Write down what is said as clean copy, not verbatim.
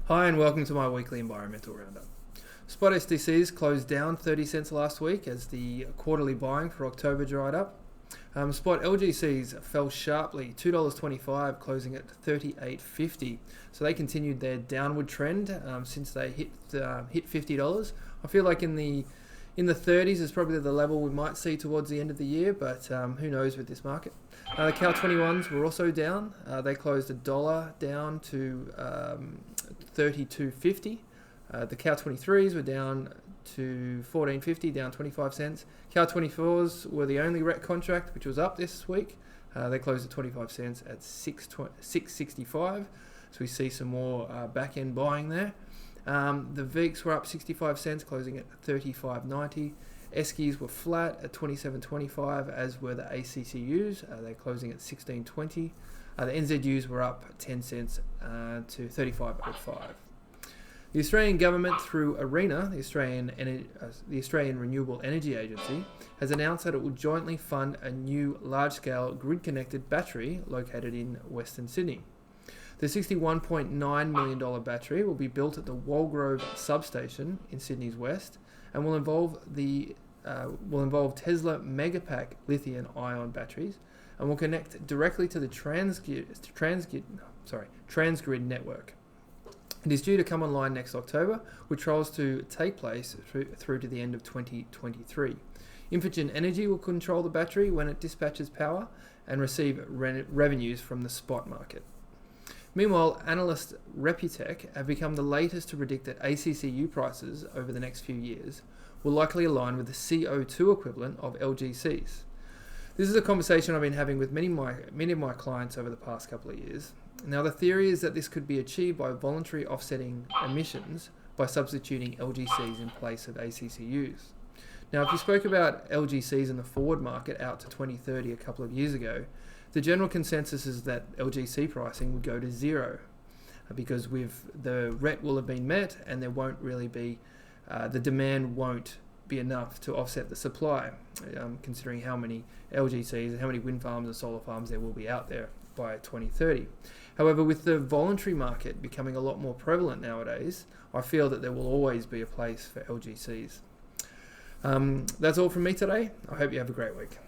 Hi and welcome to my weekly environmental roundup. Spot SDCs closed down 30 cents last week as the quarterly buying for October dried up. Spot LGCs fell sharply, $2.25, closing at $38.50. So they continued their downward trend since they hit $50. I feel like in the 30s is probably the level we might see towards the end of the year, but who knows with this market. The Cal 21s were also down. They closed $1 down to $32.50. The Cal 23s were down to $14.50, down 25 cents. Cal 24s were the only REC contract which was up this week. They closed at 25 cents at $6.65. So we see some more back-end buying there. The VEEKs were up 65 cents, closing at $35.90. Eskies were flat at $27.25, as were the ACCUs. They're closing at $16.20. The NZUs were up 10 cents to $35.05. The Australian government, through ARENA, the Australian Renewable Energy Agency, has announced that it will jointly fund a new large-scale grid-connected battery located in Western Sydney. The $61.9 million battery will be built at the Walgrove substation in Sydney's west and will involve Tesla Megapack lithium-ion batteries and will connect directly to the Transgrid network. It is due to come online next October, with trials to take place through to the end of 2023. Infigen Energy will control the battery when it dispatches power and receive revenues from the spot market. Meanwhile, analysts Reputech have become the latest to predict that ACCU prices over the next few years will likely align with the CO2 equivalent of LGCs. This is a conversation I've been having with many of my clients over the past couple of years. Now, the theory is that this could be achieved by voluntary offsetting emissions by substituting LGCs in place of ACCUs. Now, if you spoke about LGCs in the forward market out to 2030 a couple of years ago, the general consensus is that LGC pricing would go to zero because the RET will have been met and there won't really be, the demand won't be enough to offset the supply, considering how many LGCs and how many wind farms and solar farms there will be out there by 2030. However, with the voluntary market becoming a lot more prevalent nowadays, I feel that there will always be a place for LGCs. That's all from me today. I hope you have a great week.